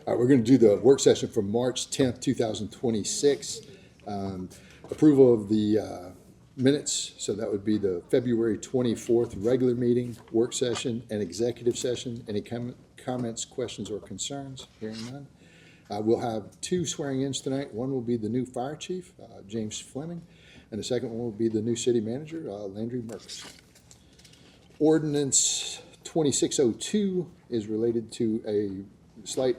We're going to do the work session from March 10th, 2026. Approval of the minutes, so that would be the February 24th regular meeting, work session, and executive session. Any comments, questions, or concerns? Hearing none. We'll have two swearing-ins tonight. One will be the new fire chief, James Fleming, and the second one will be the new city manager, Landry Merkers. Ordinance 2602 is related to a slight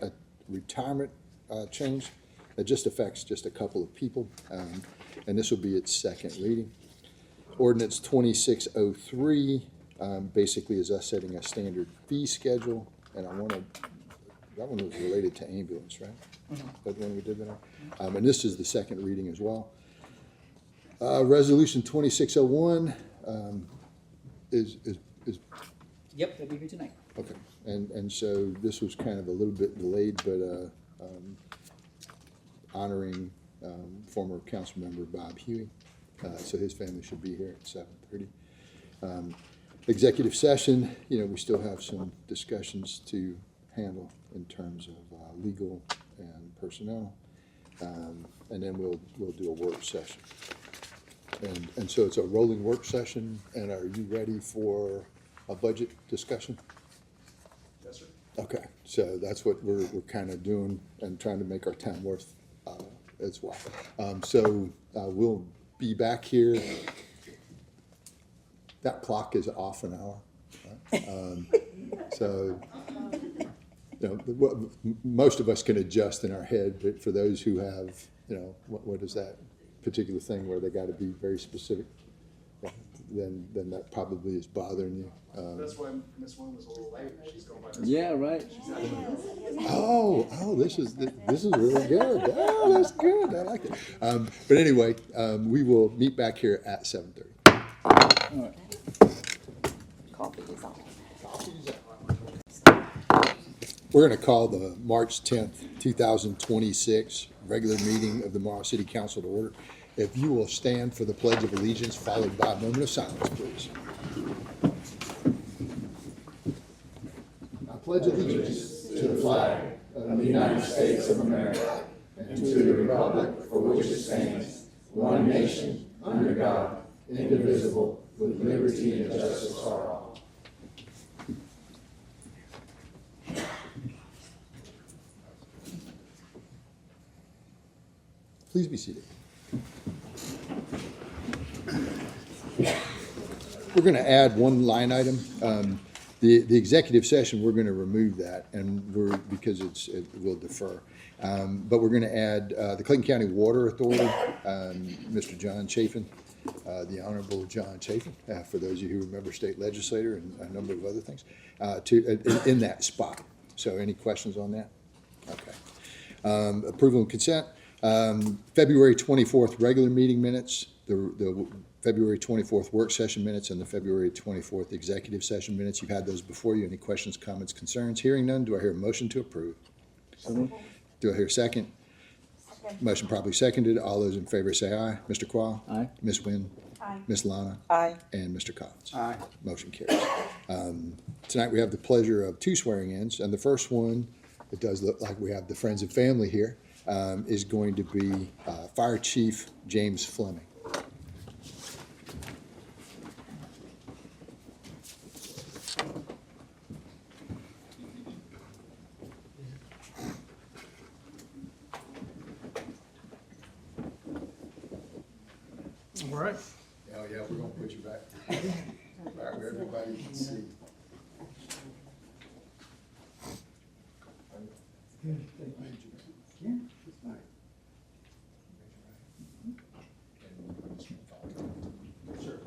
retirement change that just affects just a couple of people, and this will be its second reading. Ordinance 2603 basically is us setting a standard fee schedule, and that one was related to ambulance, right? Mm-hmm. That one we did that on. And this is the second reading as well. Resolution 2601 is Yep, they'll be here tonight. okay, and so this was kind of a little bit delayed, but honoring former council member Bob Huey, so his family should be here at 7:30. Executive session, we still have some discussions to handle in terms of legal and personnel, and then we'll do a work session. And so it's a rolling work session. And are you ready for a budget discussion? Yes, sir. Okay, so that's what we're kind of doing and trying to make our time worth as well. So we'll be back here. That clock is off an hour. Right? So most of us can adjust in our head, but for those who have, what is that particular thing where they got to be very specific, then that probably is bothering you. That's why Miss One was a little late. She's going by. Yeah, right. Oh, this is really good. Oh, that's good. I like it. But anyway, we will meet back here at 7:30. All right. Coffee is on. We're going to call the March 10th, 2026 regular meeting of the Morrow City Council to order. If you will stand for the Pledge of Allegiance, followed by a moment of silence, please. I pledge allegiance to the flag of the United States of America and to the republic for which it stands, one nation, under God, indivisible, with liberty and justice for all. Please be seated. We're going to add one line item. The executive session, we're going to remove that, and because it will defer. But we're going to add the Clayton County Water Authority, Mr. John Chafin, the Honorable John Chafin, for those of you who remember state legislator and a number of other things, in that spot. So any questions on that? Okay. Approval and consent. February 24th regular meeting minutes, the February 24th work session minutes, and the February 24th executive session minutes. You've had those before you. Any questions, comments, concerns? Hearing none, do I hear a motion to approve? Do I hear a second? Motion probably seconded. All those in favor say aye. Mr. Qual? Aye. Ms. Wynn? Aye. Ms. Lana? Aye. And Mr. Collins? Aye. Motion carries. Tonight we have the pleasure of two swearing-ins, and the first one, it does look like we have the friends and family here, is going to be Fire Chief James Fleming. All right. Oh, yeah, we're going to put you back. Right where everybody can see. Sure.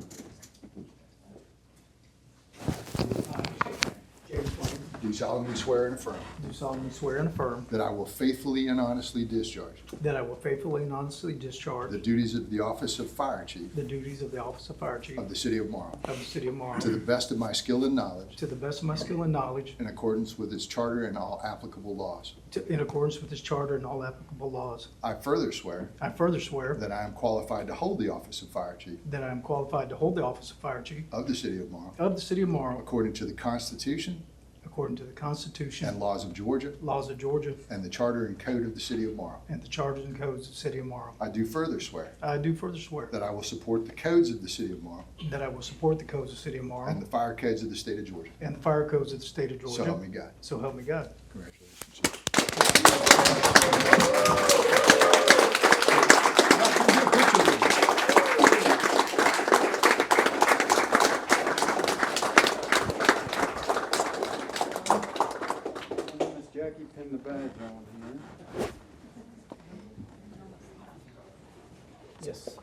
Do solemnly swear and affirm Do solemnly swear and affirm that I will faithfully and honestly discharge that I will faithfully and honestly discharge the duties of the office of Fire Chief the duties of the office of Fire Chief of the City of Morrow of the City of Morrow to the best of my skill and knowledge, to the best of my skill and knowledge, in accordance with its charter and all applicable laws. in accordance with this charter and all applicable laws. I further swear I further swear that I am qualified to hold the office of Fire Chief that I am qualified to hold the office of Fire Chief of the City of Morrow of the City of Morrow according to the Constitution according to the and Constitution, laws of Georgia laws of Georgia, and the charter and code of the city of Morrow. and the charters and codes of the city of Morrow. I do further swear I do further swear that I will support the codes of the city of Morrow that I will support the codes of the city of and Morrow the fire codes of the state of Georgia. and the fire codes of the state of So help me Georgia. God. So help me God. Congratulations. Miss Jackie, pin the badge on here. Yes.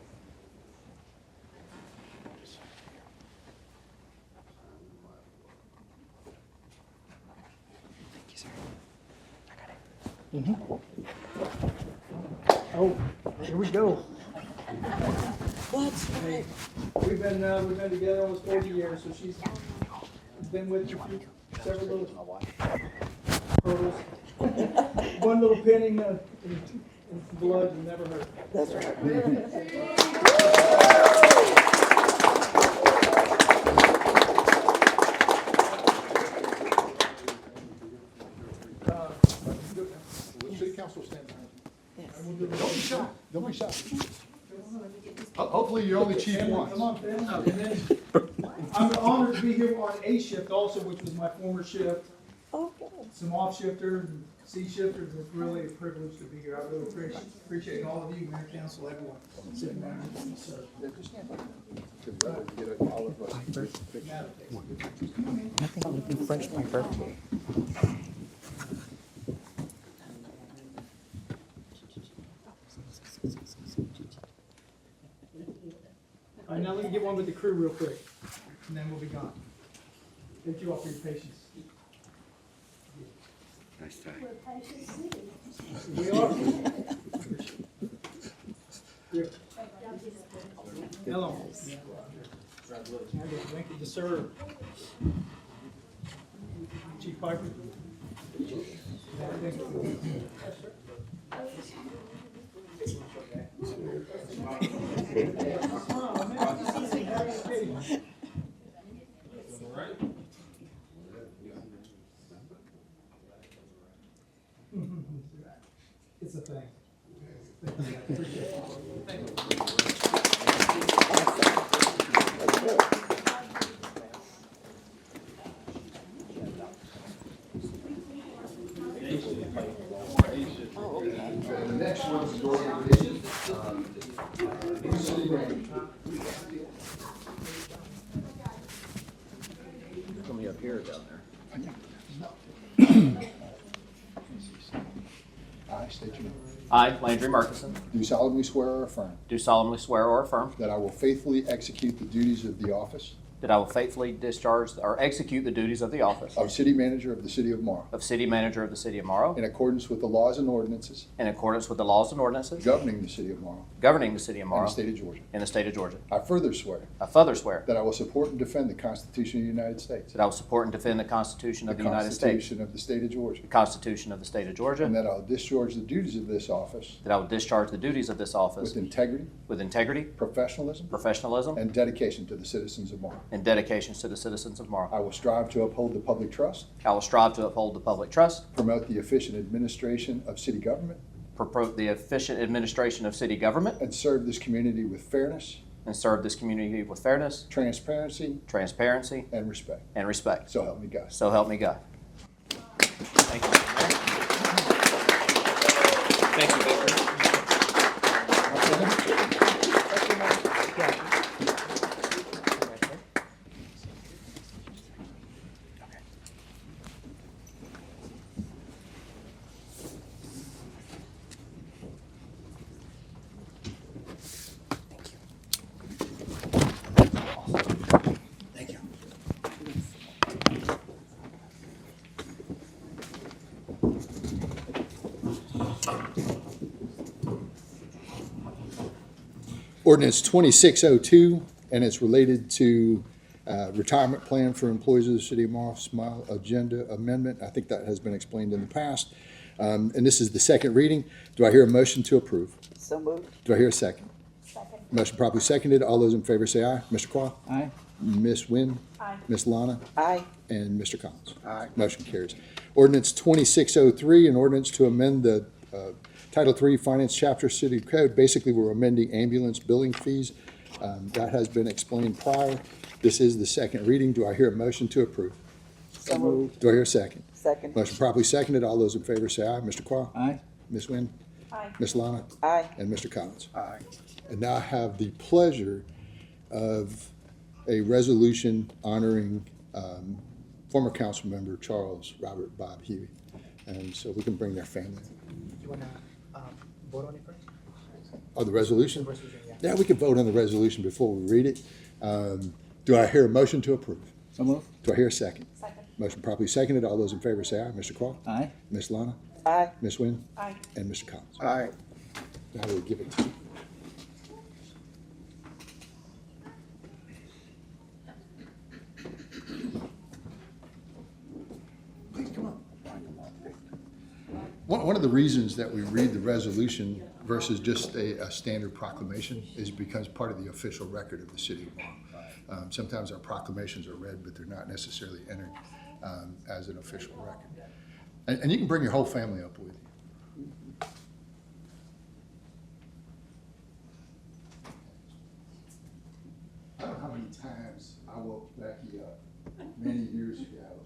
Oh, here we go. We've been together almost 40 years, so she's been with me through several little hurdles. One little pinning in blood and never hurt. That's right. City council stand behind Yes. you. Don't be shy. Don't be shy. Hopefully you only chief once. Come on, family. And then I'm honored to be here on A shift also, which was my former shift. Oh, good. Some off shifters and C shifters. It's really a privilege to be here. I really appreciate all of you, mayor, council, everyone. City manager, sir. Nothing like fresh paper. All right, now let me get one with the crew real quick, and then we'll be gone. Thank you all for your patience. Nice tie. We are. Here. Hello. Thank you to serve. Chief Piper. Thank you. It's a thing. The next one's the organization. City manager. Coming up here or down there? I state your name. I, Landry Murkison, Do solemnly swear or affirm do solemnly swear or affirm that I will faithfully execute the duties of the office that I will faithfully discharge or execute the duties of the office of city manager of the city of Morrow of City Manager of the City of Morrow in accordance with the laws and ordinances in accordance with the laws and ordinances governing the city of Morrow governing the City of and Morrow the state of Georgia. in the state of Georgia. I further swear I further swear that I will support and defend the Constitution of the United States, that I will support and defend the Constitution of the United States, Constitution of the state of Georgia, the Constitution of the state of Georgia, and that I will discharge the duties of this office that I will discharge the duties of this office with integrity, with integrity, professionalism, professionalism, and dedication to the citizens of Morrow. and dedication to the citizens of Morrow. I will strive to uphold the public trust, I will strive to uphold the public trust, promote the efficient administration of city government, promote the efficient administration of city government, and serve this community with fairness, and serve this community with fairness, transparency, transparency, and respect. and respect. So help me God. So help me God. Thank you. Thank you, Victor. Thank you. Ordinance 2602, and it's related to retirement plan for employees of the city of Morrow. Smile agenda amendment. I think that has been explained in the past. And this is the second reading. Do I hear a motion to approve? So moved. Do I hear a second? Second. Motion properly seconded. All those in favor say aye. Mr. Quah? Aye. Ms. Nguyen. Aye. Ms. Lana. Aye. And Mr. Collins. Aye. Motion carries. Ordinance 2603, an ordinance to amend the Title III Finance Chapter City Code. Basically, we're amending ambulance billing fees. That has been explained prior. This is the second reading. Do I hear a motion to approve? So moved. Do I hear a second? Second. Motion properly seconded. All those in favor say aye. Mr. Quah? Aye. Ms. Nguyen? Aye. Ms. Lana? Aye. And Mr. Collins. Aye. And now I have the pleasure of a resolution honoring former council member Charles Robert Bob Huey. And so we can bring their family. You wanna vote on it first? Oh, the resolution? The resolution, yeah. Yeah, we could vote on the resolution before we read it. Do I hear a motion to approve? So move. Do I hear a second? Second. Motion properly seconded. All those in favor say aye. Mr. Quah? Aye. Ms. Lana? Aye. Ms. Nguyen? Aye. And Mr. Collins. Aye. Now we'll give it to you. Please come on. One of the reasons that we read the resolution versus just a standard proclamation is because part of the official record of the city of Marl. Sometimes our proclamations are read, but they're not necessarily entered as an official record. And you can bring your whole family up with you. I don't know how many times I woke Becky up many years ago.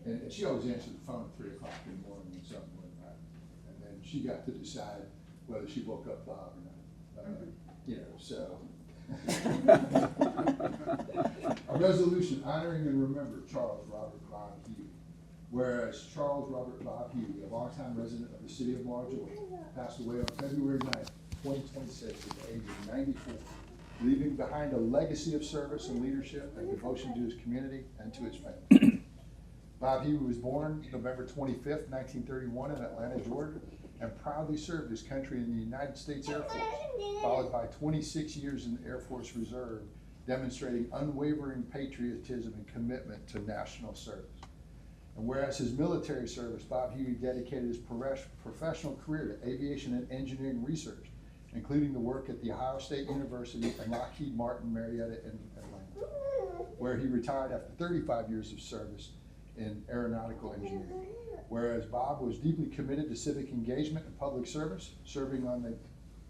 And she always answered the phone at 3 o'clock in the morning when something went right. And then she got to decide whether she woke up Bob or not. You know, so. A resolution honoring and remember Charles Robert Bob Huey. Whereas Charles Robert Bob Huey, a longtime resident of the city of Marl, Georgia, passed away on February 9th, 2026 at the age of 94, leaving behind a legacy of service and leadership and devotion to his community and to his family. Bob Huey was born November 25th, 1931 in Atlanta, Georgia, and proudly served his country in the United States Air Force, followed by 26 years in the Air Force Reserve, demonstrating unwavering patriotism and commitment to national service. And whereas his military service, Bob Huey dedicated his professional career to aviation and engineering research, including the work at the Ohio State University and Lockheed Martin Marietta in Atlanta, where he retired after 35 years of service in aeronautical engineering. Whereas Bob was deeply committed to civic engagement and public service, serving on the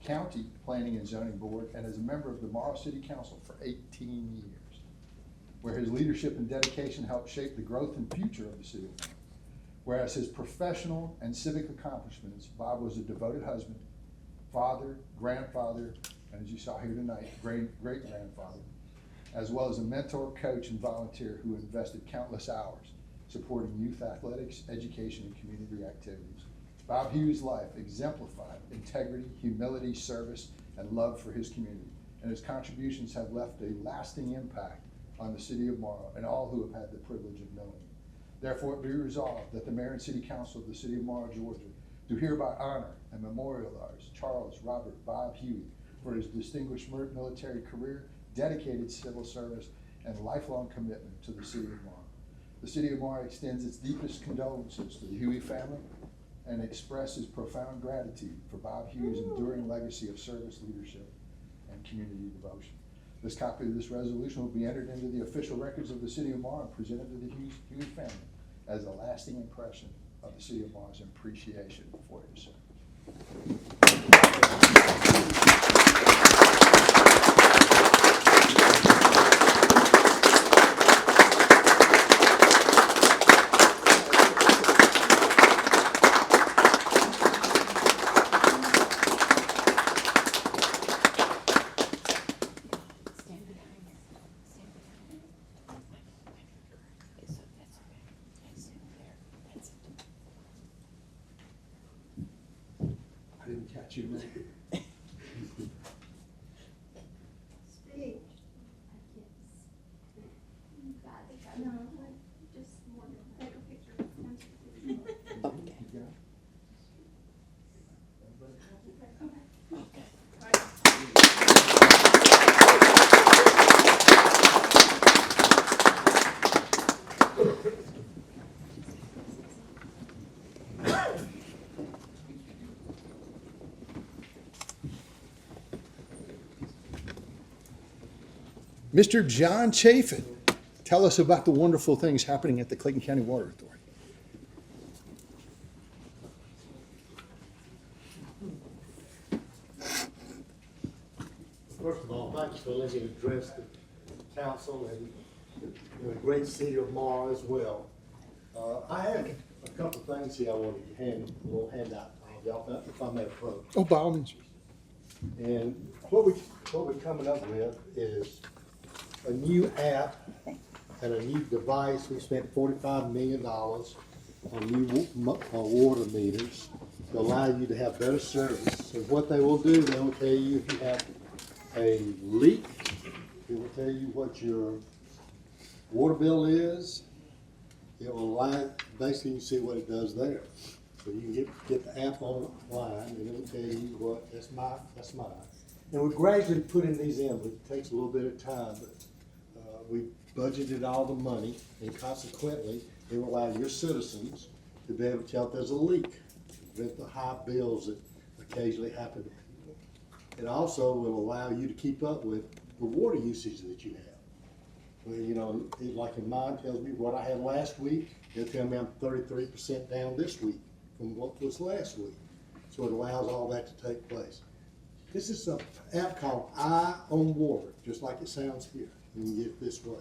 County Planning and Zoning Board and as a member of the Marl City Council for 18 years, where his leadership and dedication helped shape the growth and future of the city of Marl. Whereas his professional and civic accomplishments, Bob was a devoted husband, father, grandfather, and as you saw here tonight, great-grandfather, as well as a mentor, coach, and volunteer who invested countless hours supporting youth athletics, education, and community activities. Bob Huey's life exemplified integrity, humility, service, and love for his community, and his contributions have left a lasting impact on the city of Marl and all who have had the privilege of knowing him. Therefore, it be resolved that the Mayor and City Council of the city of Marl, Georgia, do hereby honor and memorialize Charles Robert Bob Huey for his distinguished military career, dedicated civil service, and lifelong commitment to the city of Marl. The city of Marl extends its deepest condolences to the Huey family and expresses profound gratitude for Bob Huey's enduring legacy of service, leadership, and community devotion. This copy of this resolution will be entered into the official records of the city of Marl and presented to the Huey family as a lasting impression of the city of Marl's appreciation for his service. I didn't catch you. Speak. No, just want to take a picture. Okay. Mr. John Chafin, tell us about the wonderful things happening at the Clayton County Water Authority. First of all, thank you for letting me address the council and the great city of Mara as well. I have a couple of things here I wanted to hand, a little handout, y'all, if I may approach. Oh, by all means. And what we're coming up with is a new app and a new device. We spent $45 million on new water meters to allow you to have better service. And what they will do, they will tell you if you have a leak, it will tell you what your water bill is. It will allow, basically you see what it does there. So you can get the app online and it will tell you what, that's mine. And we're gradually putting these in, but it takes a little bit of time, but we budgeted all the money and consequently it will allow your citizens to be able to tell if there's a leak, prevent the high bills that occasionally happen to people. It also will allow you to keep up with the water usage that you have. Well, you know, like in mine tells me what I had last week, it'll tell me I'm 33% down this week from what was last week. So it allows all that to take place. This is an app called Eye on Water, just like it sounds here. You can get it this way.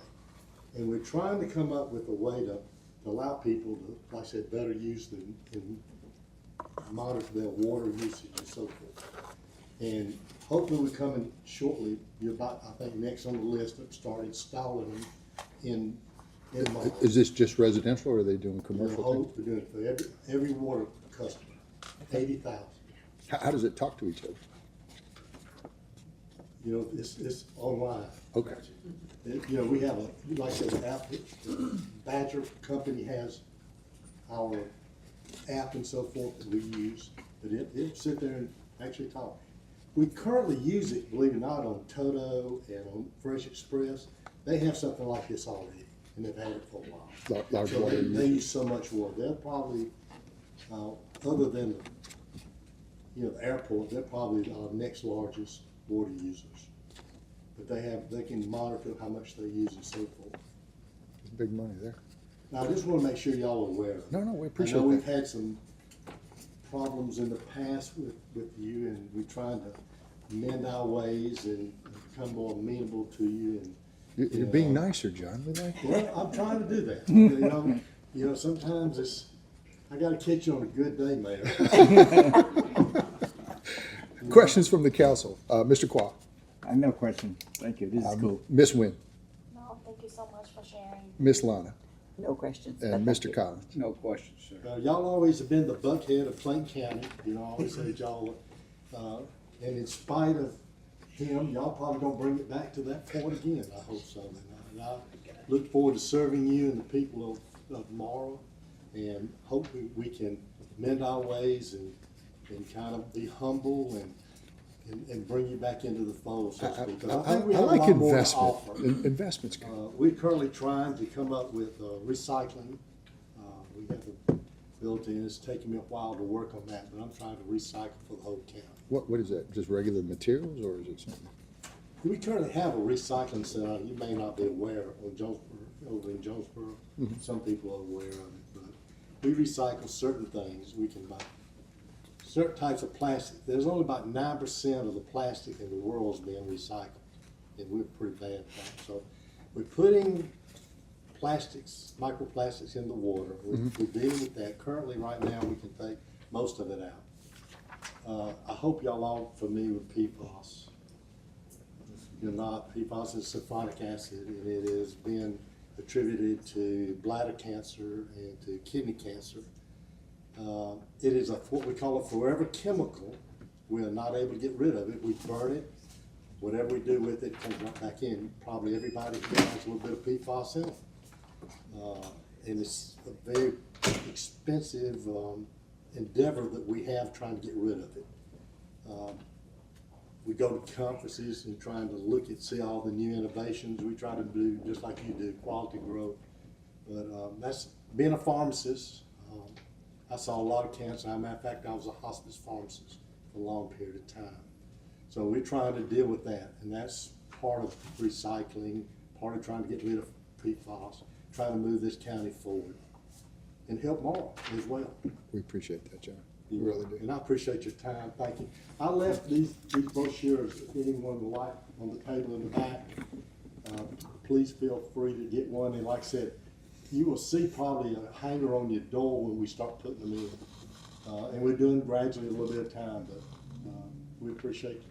And we're trying to come up with a way to allow people to, like I said, better use and monitor their water usage and so forth. And hopefully we're coming shortly, you're about, I think, next on the list to start installing them in Mara. Is this just residential or are they doing We're commercial things? doing it for every water customer, 80,000. How does it talk to each other? You know, it's online. Okay. You know, we have a, like I said, the app, Badger Company has our app and so forth that we use, but it'll sit there and actually talk. We currently use it, believe it or not, on Toto and on Fresh Express. They have something like this already, and they've had it for a while. Large So water they usage. use so much water. They're probably, other than, you know, the airport, they're probably our next largest water users. But they can monitor how much they use and so forth. There's big money there. Now, I just want to make sure y'all are aware of it. No, we I appreciate know we've that. had some problems in the past with you, and we're trying to mend our ways and become more amenable to you. And You're being nicer, John. We like it. well, I'm trying to do that. You know, sometimes I got to catch you on a good day, Mayor. Questions from the council? Mr. Qua? I have no question. Thank you. This is cool. Ms. Nguyen? No, thank you so much for sharing. Ms. Lana? No questions. And but thank Mr. you. Collins? No questions, sir. Y'all always have been the buckhead of Clayton County. You know, I always say y'all, and in spite of him, y'all probably don't bring it back to that point again. I hope so. And I look forward to serving you and the people of Mara, and hopefully we can mend our ways and kind of be humble and bring you back into the fold, so to speak. 'Cause I think we have a like lot more to investment. offer. Investment's good. We're currently trying to come up with recycling. We have the ability, and it's taking me a while to work on that, but I'm trying to recycle for the whole county. What is that? Just regular materials or is it something? We currently have a recycling center, you may not be aware, on Jonesboro, over in Jonesboro. Some people are aware of it, but we recycle certain things. We can buy certain types of plastic. There's only about 9% of the plastic in the world is being recycled, and we're pretty bad at that. So we're putting plastics, microplastics in the water. We're dealing with that. Currently, right now, we can take most of it out. I hope y'all all familiar with PFAS. If you're not, PFAS is sulfonic acid, and it is being attributed to bladder cancer and to kidney cancer. It is what we call a forever chemical. We are not able to get rid of it. We burn it. Whatever we do with it comes right back in. Probably everybody here has a little bit of PFAS in it. And it's a very expensive endeavor that we have trying to get rid of it. We go to conferences and trying to see all the new innovations. We try to do just like you do, quality growth. But that's being a pharmacist. I saw a lot of cancer. As a matter of fact, I was a hospice pharmacist for a long period of time. So we're trying to deal with that, and that's part of recycling, part of trying to get rid of PFAS, trying to move this county forward. And help Mara as well. We appreciate that, John. We really do. And I appreciate your time, thank you. I left these brochures, if anyone would like, on the table in the back. Please feel free to get one, and like I said, you will see probably a hanger on your door when we start putting them in. And we're doing gradually a little bit of time, but we appreciate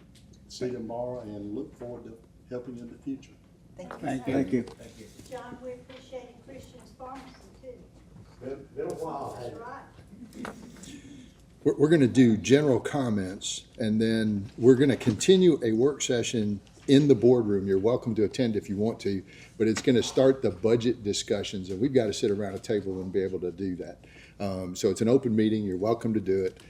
seeing you tomorrow and look forward to helping you in the future. Thank you. Thank you. John, we appreciate Christian's pharmacy too. Been a while, That's hasn't it? right. We're going to do general comments, and then we're going to continue a work session in the boardroom. You're welcome to attend if you want to, but it's going to start the budget discussions, and we've got to sit around a table and be able to do that. So it's an open meeting. You're welcome to do it.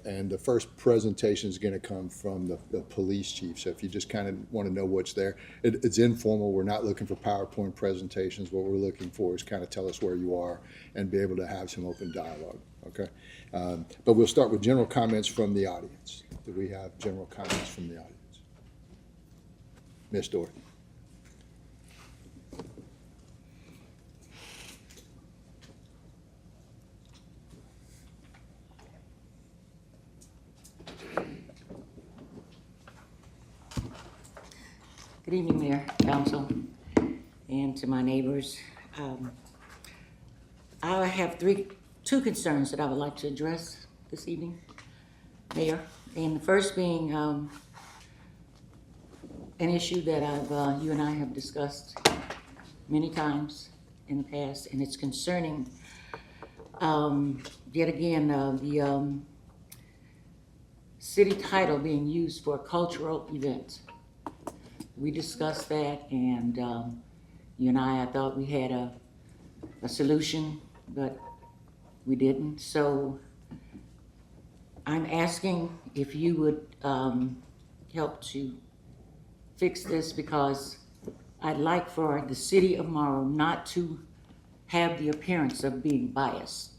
And the first presentation is going to come from the police chief. So if you just kind of want to know what's there, it's informal. We're not looking for PowerPoint presentations. What we're looking for is kind of tell us where you are and be able to have some open dialogue. Okay. But we'll start with general comments from the audience. Do we have general comments from the audience? Ms. Dorothy. Good evening, Mayor, Council, and to my neighbors. I have two concerns that I would like to address this evening, Mayor. And the first being an issue that you and I have discussed many times in the past, and it's concerning, yet again, the city title being used for a cultural event. We discussed that, and you and I thought we had a solution, but we didn't. So I'm asking if you would help to fix this, because I'd like for the city of Morrow not to have the appearance of being biased.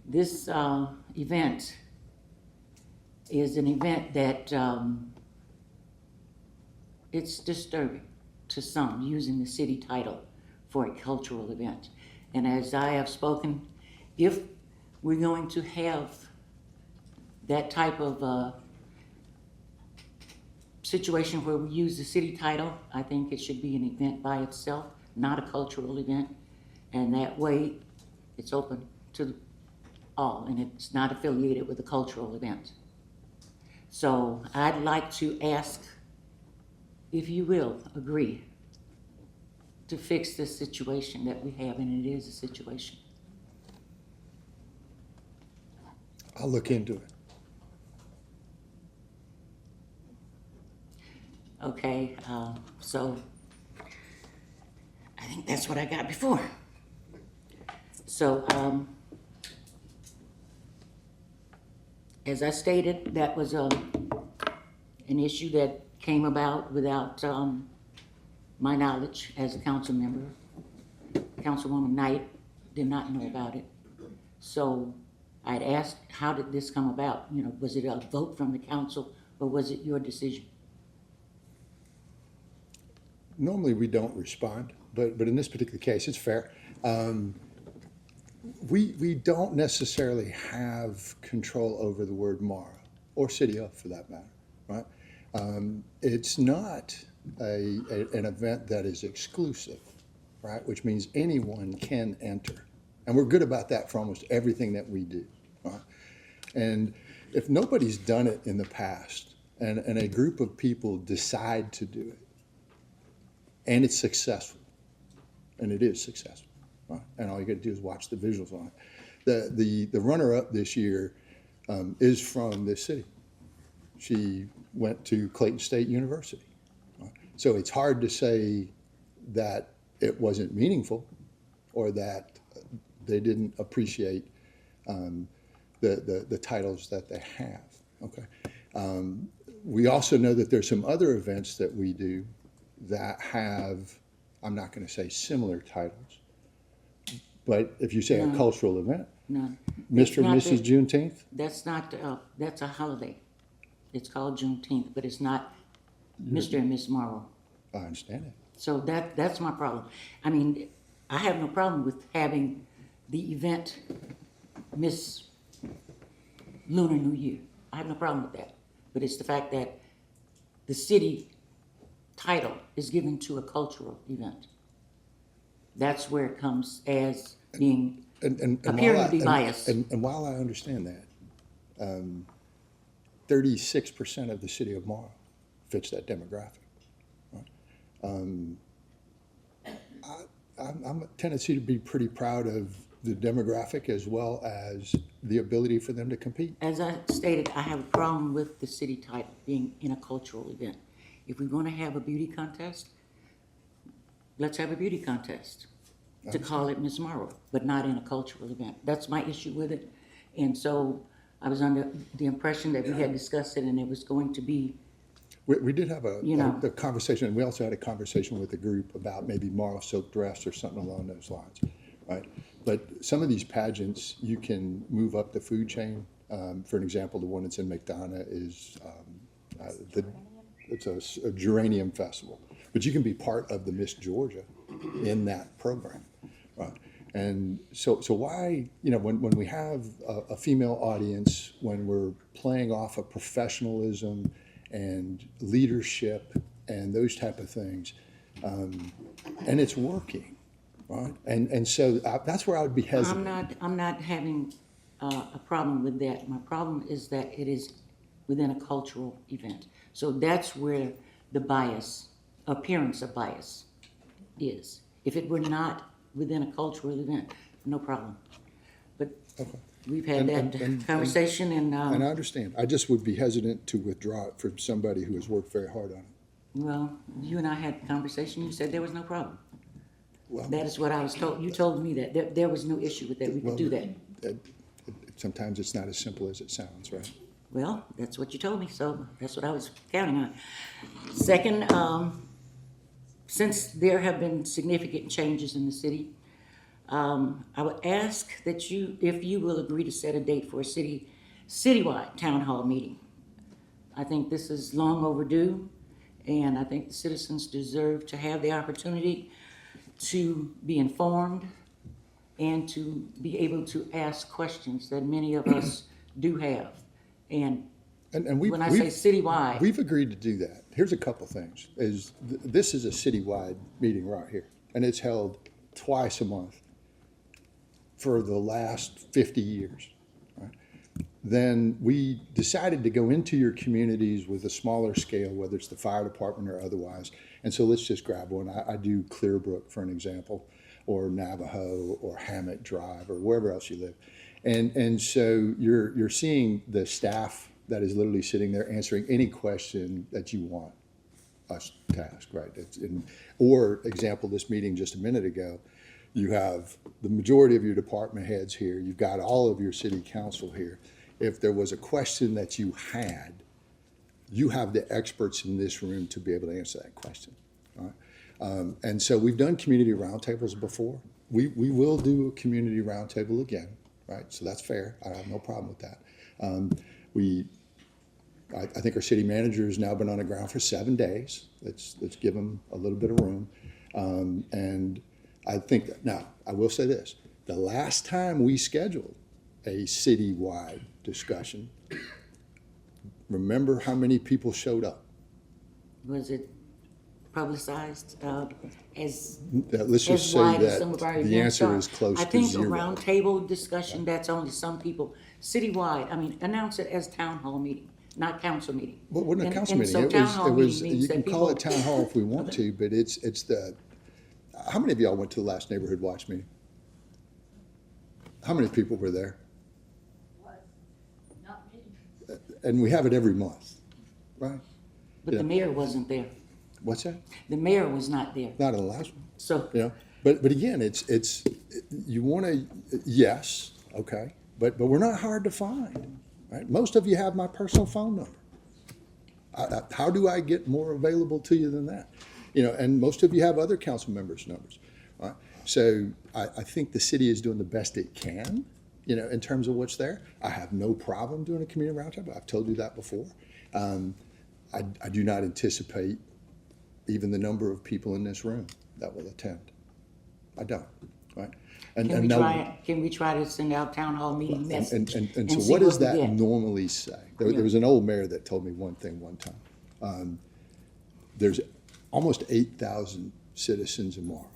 This event is an event that it's disturbing to some, using the city title for a cultural event. And as I have spoken, if we're going to have that type of situation where we use the city title, I think it should be an event by itself, not a cultural event. And that way, it's open to all, and it's not affiliated with a cultural event. So I'd like to ask, if you will agree to fix this situation that we have, and it is a situation. I'll look into it. Okay, so I think that's what I got before. So, as I stated, that was an issue that came about without my knowledge as a council member. Councilwoman Knight did not know about it. So I'd asked, how did this come about? You know, was it a vote from the council, or was it your decision? Normally, we don't respond, but in this particular case, it's fair. We don't necessarily have control over the word Morrow, or City of, for that matter, right? It's not an event that is exclusive, right? Which means anyone can enter. And we're good about that for almost everything that we do, right? And if nobody's done it in the past, and a group of people decide to do it, and it's successful, and it is successful, right? And all you got to do is watch the visuals on it. The runner-up this year is from this city. She went to Clayton State University. Right? So it's hard to say that it wasn't meaningful, or that they didn't appreciate the titles that they have. Okay. We also know that there's some other events that we do that have, I'm not going to say similar titles, but if you say a cultural event, No. Mr. and It's not Mrs. Juneteenth, That's not, that's a holiday. It's called Juneteenth, but it's not Mr. and Miss Morrow. I understand it. So that's my problem. I mean, I have no problem with having the event Miss Lunar New Year. I have no problem with that. But it's the fact that the city title is given to a cultural event. That's where it comes as being, And appearing while to be I- biased. And while I understand that, 36% of the city of Morrow fits that demographic. Right? I'm a tendency to be pretty proud of the demographic as well as the ability for them to compete. as I stated, I have a problem with the city title being in a cultural event. If we're gonna have a beauty contest, let's have a beauty contest to call it Miss Morrow, but not in a cultural event. That's my issue with it. And so I was under the impression that we had discussed it and it was going to be, We did have You know. a conversation, and we also had a conversation with the group about maybe Morrow silk dress or something along those lines, right? But some of these pageants, you can move up the food chain. For an example, the one that's in McDonough is, it's a geranium festival. But you can be part of the Miss Georgia in that program, right? And so why, when we have a female audience, when we're playing off of professionalism and leadership and those type of things, and it's working, right? And so that's where I would be hesitant. I'm not having a problem with that. My problem is that it is within a cultural event. So that's where the bias, appearance of bias is. If it were not within a cultural event, no problem. But we've had that conversation And I and, understand. I just would be hesitant to withdraw it from somebody who has worked very hard on it. well, you and I had a conversation, you said there was no problem. Well, That is what I was told, you told me that there was no issue with that, we could do that. Sometimes it's not as simple as it sounds, right? Well, that's what you told me, so that's what I was counting on. Second, since there have been significant changes in the city, I would ask that if you will agree to set a date for a citywide town hall meeting. I think this is long overdue, and I think the citizens deserve to have the opportunity to be informed and to be able to ask questions that many of us do have. And And we've, when I say citywide, we've agreed to do that. Here's a couple things. This is a citywide meeting right here, and it's held twice a month for the last 50 years. Right? Then we decided to go into your communities with a smaller scale, whether it's the fire department or otherwise. And so let's just grab one. I do Clearbrook, for an example, or Navajo, or Hammock Drive, or wherever else you live. And so you're seeing the staff that is literally sitting there answering any question that you want us to ask, right? Or example, this meeting just a minute ago, you have the majority of your department heads here, you've got all of your city council here. If there was a question that you had, you have the experts in this room to be able to answer that question, right? And so we've done community roundtables before. We will do a community roundtable again, right? So that's fair. I have no problem with that. I think our city manager has now been on the ground for 7 days. Let's give him a little bit of room. And I think that, now, I will say this. The last time we scheduled a citywide discussion, remember how many people showed up? was it publicized as Let's just as say wide as that some of our the events answer are? is close I to think a zero. roundtable discussion, that's only some people. Citywide, I mean, announce it as town hall meeting, not council meeting. Well, it wasn't a And- council and meeting. so It town was, hall it was, meeting means you can that call it people- town hall if we want to, but it's how many of y'all went to the last neighborhood watch meeting? How many people were there? Not me. And we have it every month, right? But Yeah. the mayor wasn't there. What's that? The mayor was not there. Not in the last one, So, you know? But again, you want to, yes, okay, but we're not hard to find, right? Most of you have my personal phone number. How do I get more available to you than that? You know, and most of you have other council members' numbers, right? So I think the city is doing the best it can, you know, in terms of what's there. I have no problem doing a community roundtable. I've told you that before. I do not anticipate even the number of people in this room that will attend. I don't, right? And Can we try to send out town hall meeting message? and see so what does we that get? normally say? There was an old mayor that told me one thing one time. There's almost 8,000 citizens in Morrow.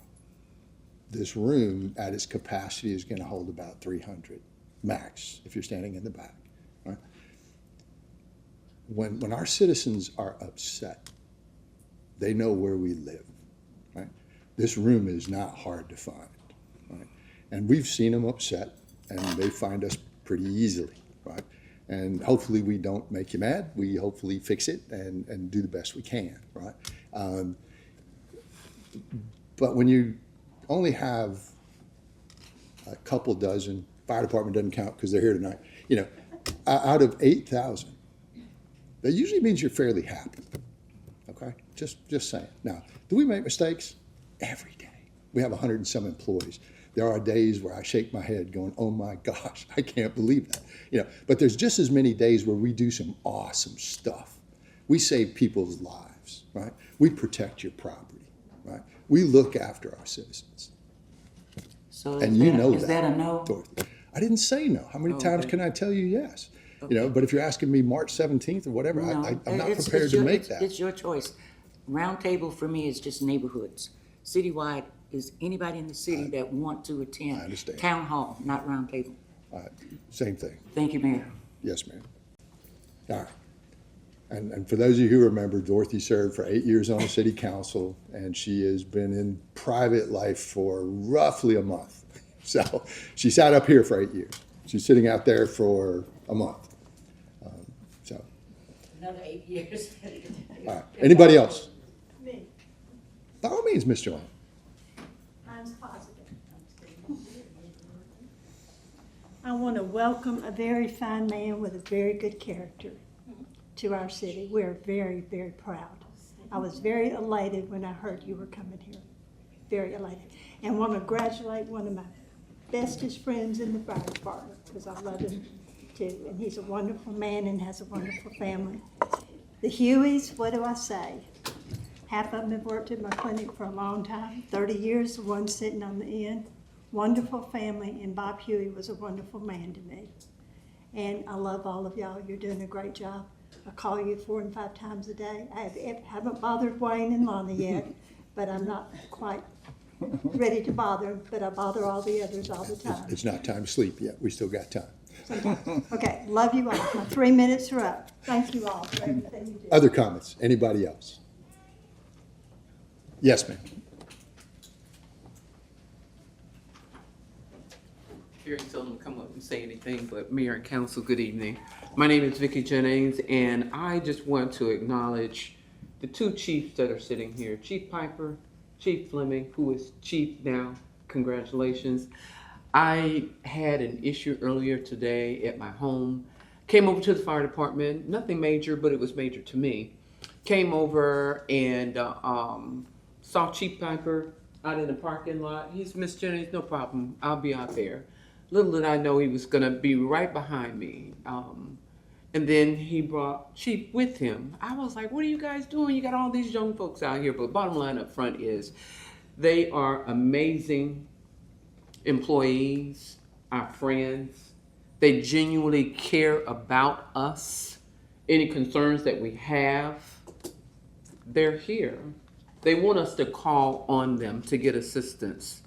This room at its capacity is going to hold about 300 max if you're standing in the back, right? When our citizens are upset, they know where we live, right? This room is not hard to find, right? And we've seen them upset, and they find us pretty easily, right? And hopefully we don't make you mad. We hopefully fix it and do the best we can, right? But when you only have a couple dozen, fire department doesn't count because they're here tonight, out of 8,000, that usually means you're fairly happy, okay? Just saying. Now, do we make mistakes? Every day. We have 100 and some employees. There are days where I shake my head going, oh my gosh, I can't believe that. But there's just as many days where we do some awesome stuff. We save people's lives, right? We protect your property, right? We look after our citizens. So And is that a no? Dorothy. I didn't say no. How many times Okay. can I tell you yes? But if you're asking me March 17th or whatever, No, I'm not it's prepared to your- make that. It's your choice. Roundtable for me is just neighborhoods. Citywide is anybody in the city that want to attend. I understand. Town hall, not roundtable. Same thing. Thank you, Mayor. Yes, ma'am. All right. And for those of you who remember, Dorothy served for 8 years on the city council, and she has been in private life for roughly a month. So she sat up here for 8 years. She's sitting out there for a month. So, Another 8 years. all right. Anybody else? Me, By all means, Mr. Long. I'm positive. I want to welcome a very fine man with a very good character to our city. We're very, very proud. I was very elated when I heard you were coming here. Very elated. And want to congratulate one of my bestest friends in the fire department, because I love him too. And he's a wonderful man and has a wonderful family. The Hueys, what do I say? Half of them have worked at my clinic for a long time, 30 years, the one sitting on the end. Wonderful family, and Bob Huey was a wonderful man to me. And I love all of y'all. You're doing a great job. I call you 4 and 5 times a day. I haven't bothered Wayne and Lonnie yet, but I'm not quite ready to bother, but I bother all the others all the time. It's not time to sleep yet. We still got time. Sometimes. Okay, love you all. My 3 minutes are up. Thank you all for everything you do. Other comments? Anybody else? Yes, ma'am. Very seldom come up and say anything, but Mayor and Council, good evening. My name is Vicki Jennings, and I just want to acknowledge the 2 chiefs that are sitting here, Chief Piper, Chief Fleming, who is chief now. Congratulations. I had an issue earlier today at my home. Came over to the fire department, nothing major, but it was major to me. Came over and saw Chief Piper out in the parking lot. He's, Miss Jennings, no problem, I'll be out there. Little did I know he was gonna be right behind me. And then he brought Chief with him. I was like, what are you guys doing? You got all these young folks out here. But bottom line up front is, they are amazing employees, our friends. They genuinely care about us. Any concerns that we have, they're here. They want us to call on them to get assistance.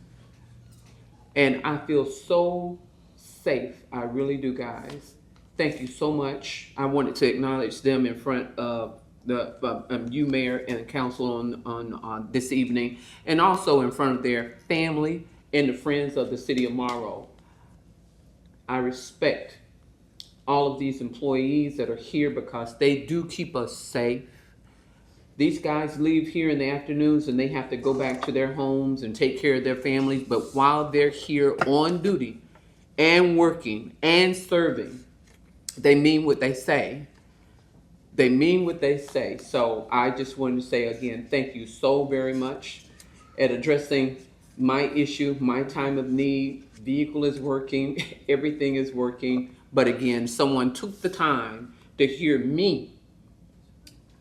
And I feel so safe. I really do, guys. Thank you so much. I wanted to acknowledge them in front of the you, Mayor, and Council on this evening, and also in front of their family and the friends of the city of Morrow. I respect all of these employees that are here because they do keep us safe. These guys leave here in the afternoons and they have to go back to their homes and take care of their families. But while they're here on duty and working and serving, they mean what they say. They mean what they say. So I just wanted to say again, thank you so very much at addressing my issue, my time of need. Vehicle is working, everything is working. But again, someone took the time to hear me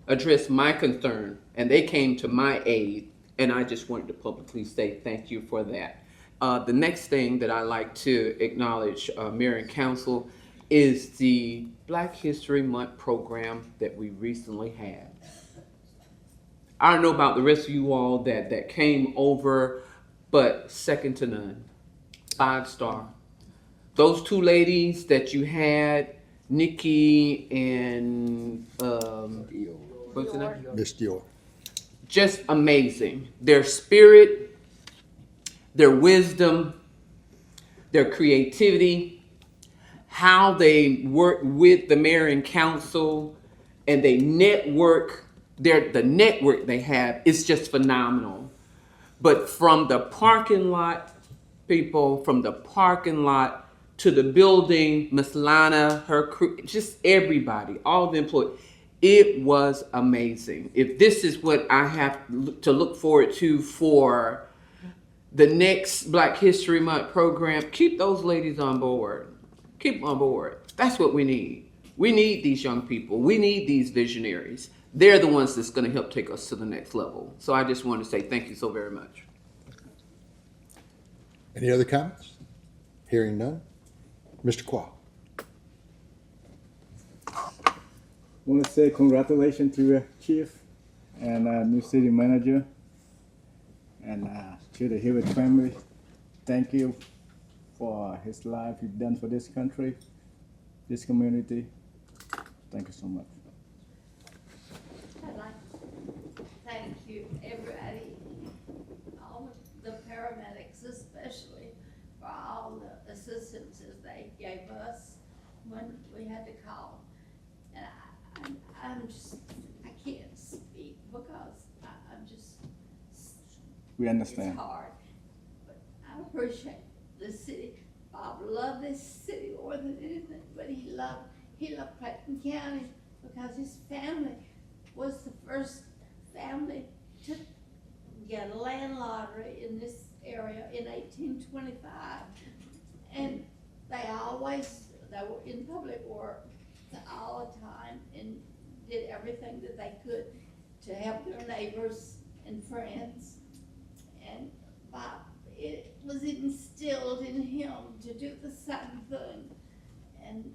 addressed my concern, and they came to my aid, and I just wanted to publicly say thank you for that. The next thing that I like to acknowledge, Mayor and Council, is the Black History Month program that we recently had. I don't know about the rest of you all that came over, but second to none. 5-star. Those two ladies that you had, Nikki and what's her name? Miss Dior. Just amazing. Their spirit, their wisdom, their creativity, how they work with the mayor and council, and they network. The network they have is just phenomenal. But from the parking lot people, from the parking lot to the building, Miss Lana, her crew, just everybody, all the employees, it was amazing. If this is what I have to look forward to for the next Black History Month program, keep those ladies on board. Keep them on board. That's what we need. We need these young people. We need these visionaries. They're the ones that's going to help take us to the next level. So I just want to say thank you so very much. Any other comments? Hearing none. Mr. Quah. Want to say congratulations to Chief and new city manager and to the Hewitt family. Thank you for his life he's done for this country, this community. Thank you so much. I'd like to thank you, everybody, all of the paramedics especially, for all the assistances they gave us when we had to call. And I'm just, I can't speak because I'm just, We understand. it's hard. But I appreciate the city. Bob loved this city more than anything, but he loved Clayton County because his family was the first family to get a land lottery in this area in 1825. And they were in public work all the time and did everything that they could to help their neighbors and friends. And Bob, it was instilled in him to do the same thing. And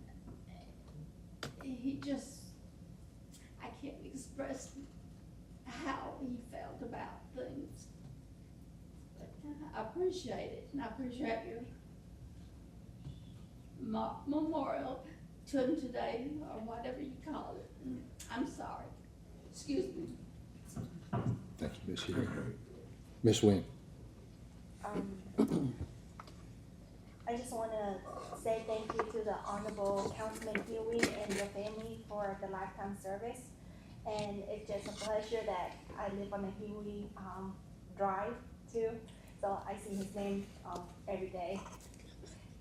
he just, I can't express how he felt about things. But I appreciate it, and I appreciate your memorial to him today, or whatever you call it. And I'm sorry. Excuse me. Thank you, Ms. Hill. Ms. Wynn. I just want to say thank you to the Honorable Councilman Huey and your family for the lifetime service. And it's just a pleasure that I live on the Huey Drive too, so I see his name every day.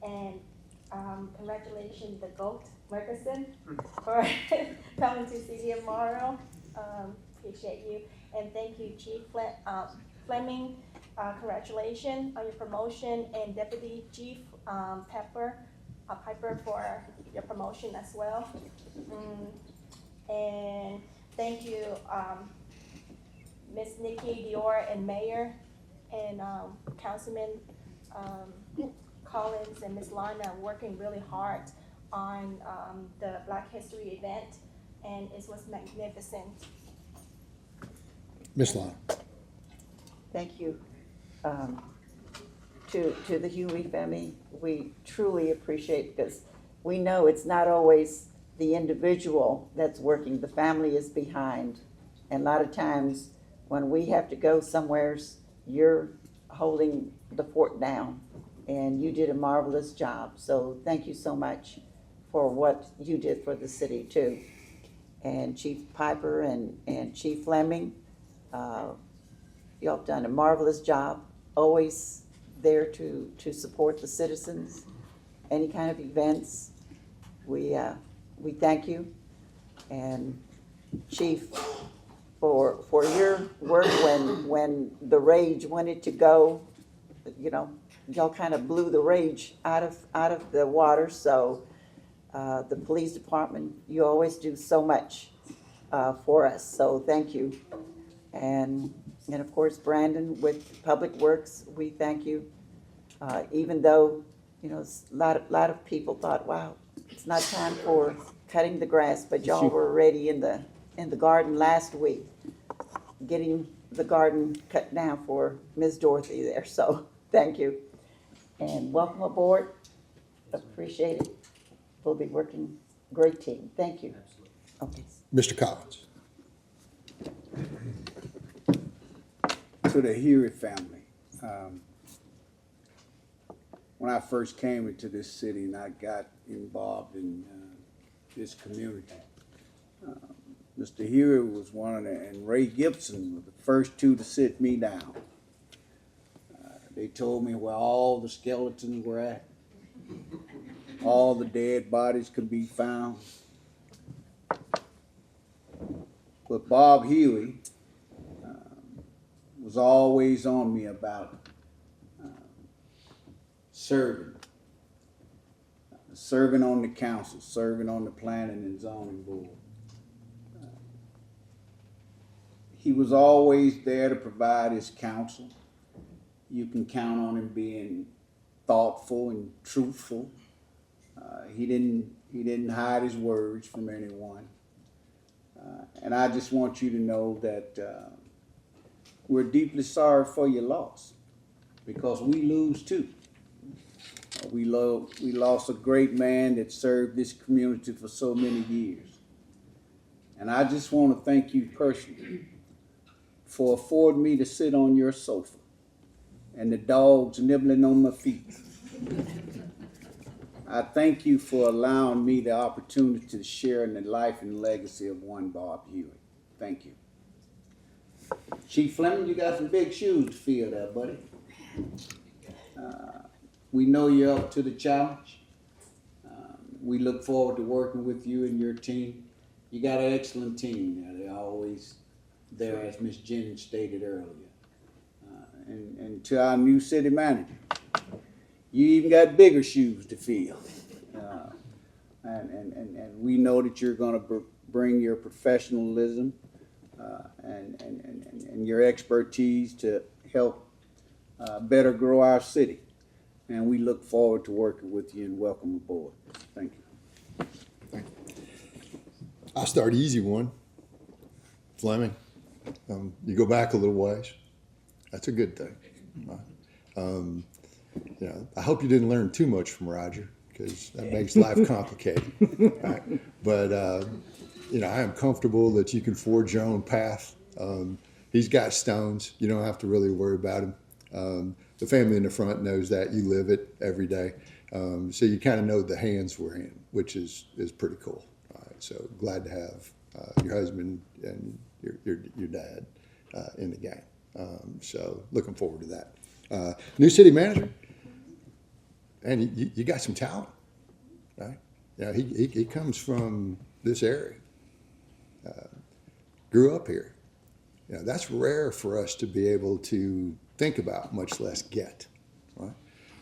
And congratulations, the GOAT, Murchison, for coming to City of Morrow. Appreciate you. And thank you, Chief Fleming. Congratulations on your promotion, and Deputy Chief Piper for your promotion as well. And thank you, Miss Nikki Dior and Mayor and Councilman Collins and Miss Lana working really hard on the Black History event, and it was magnificent. Ms. Lana. Thank you. To the Huey family, we truly appreciate, because we know it's not always the individual that's working, the family is behind. And a lot of times when we have to go somewheres, you're holding the fort down, and you did a marvelous job. So thank you so much for what you did for the city too. And Chief Piper and Chief Fleming, y'all have done a marvelous job, always there to support the citizens, any kind of events. We thank you. And Chief, for your work when the rage wanted to go, you know, y'all kind of blew the rage out of the water. So the police department, you always do so much for us, so thank you. And of course, Brandon with Public Works, we thank you. Even though, you know, a lot of people thought, wow, it's not time for cutting the grass, but y'all were already in the garden last week, getting the garden cut down for Ms. Dorothy there, so thank you. And welcome aboard, appreciate it. We'll be working, great team, thank you. Okay. Mr. Collins. To the Hewitt family. When I first came into this city and I got involved in this community, Mr. Hewitt was one of the, and Ray Gibson were the first two to sit me down. They told me where all the skeletons were at, all the dead bodies could be found. But Bob Huey was always on me about serving on the council, serving on the planning and zoning board. He was always there to provide his counsel. You can count on him being thoughtful and truthful. He didn't hide his words from anyone. And I just want you to know that we're deeply sorry for your loss, because we lose too. We lost a great man that served this community for so many years. And I just want to thank you personally for affording me to sit on your sofa and the dogs nibbling on my feet. I thank you for allowing me the opportunity to share in the life and legacy of one Bob Hewitt. Thank you. Chief Fleming, you got some big shoes to fill there, buddy. We know you're up to the challenge. We look forward to working with you and your team. You got an excellent team there. They're always there, as Ms. Jennings stated earlier. And to our new city manager, you even got bigger shoes to fill. And we know that you're going to bring your professionalism and your expertise to help better grow our city. And we look forward to working with you, and welcome aboard. Thank you. I'll start easy one. Fleming, you go back a little ways. That's a good thing. You know, I hope you didn't learn too much from Roger, because that makes life complicated. Right? But you know, I am comfortable that you can forge your own path. He's got stones. You don't have to really worry about him. The family in the front knows that. You live it every day. So you kind of know the hands we're in, which is pretty cool. So glad to have your husband and your dad in the game. So looking forward to that. New city manager, and you got some talent, right? You know, he comes from this area, grew up here. You know, that's rare for us to be able to think about, much less get, right?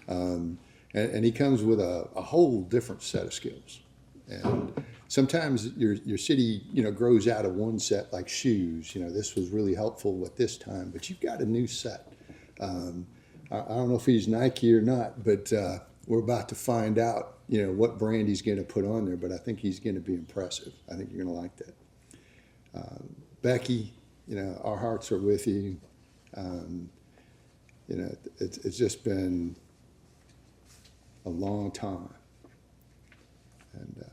And he comes with a whole different set of skills. And sometimes your city, you know, grows out of one set, like shoes. You know, this was really helpful at this time, but you've got a new set. I don't know if he's Nike or not, but we're about to find out, you know, what brand he's going to put on there, but I think he's going to be impressive. I think you're going to like that. Becky, you know, our hearts are with you. You know, it's just been a long time. And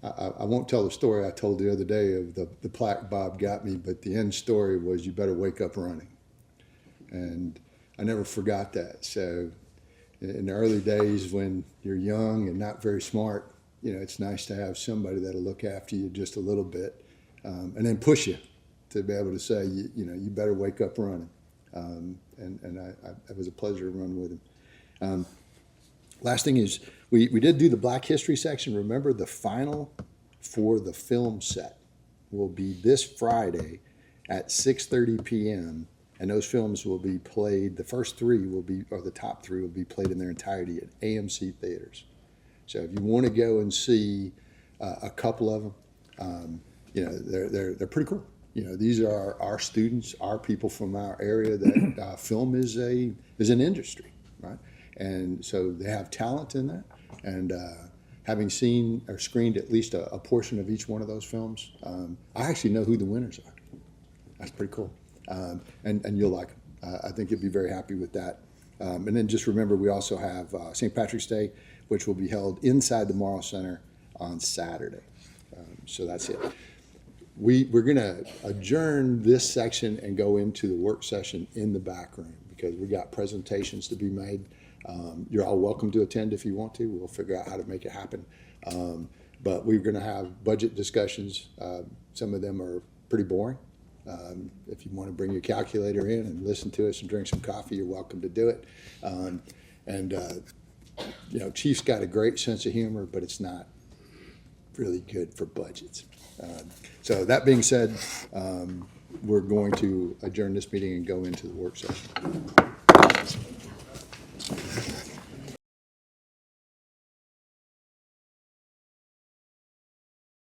I won't tell the story I told the other day of the plaque Bob got me, but the end story was, you better wake up running. And I never forgot that. So in the early days when you're young and not very smart, you know, it's nice to have somebody that'll look after you just a little bit, and then push you to be able to say, you know, you better wake up running. And it was a pleasure to run with him. Last thing is, we did do the Black History section. Remember, the final for the film set will be this Friday at 6:30 p.m. And those films will be played, the first three will be, or the top three will be played in their entirety at AMC Theaters. So if you want to go and see a couple of them, You know, they're pretty cool. You know, these are our students, our people from our area that film is an industry, right? And so they have talent in that. And having seen or screened at least a portion of each one of those films, I actually know who the winners are. That's pretty cool. And you'll like them. I think you'll be very happy with that. And then just remember, we also have St. Patrick's Day, which will be held inside the Morrow Center on Saturday. So that's it. We're going to adjourn this section and go into the work session in the back room because we got presentations to be made. You're all welcome to attend if you want to. We'll figure out how to make it happen. But we're going to have budget discussions. Some of them are pretty boring. If you want to bring your calculator in and listen to us and drink some coffee, you're welcome to do it. You know, Chief's got a great sense of humor, but it's not really good for budgets. So that being said, we're going to adjourn this meeting and go into the work session.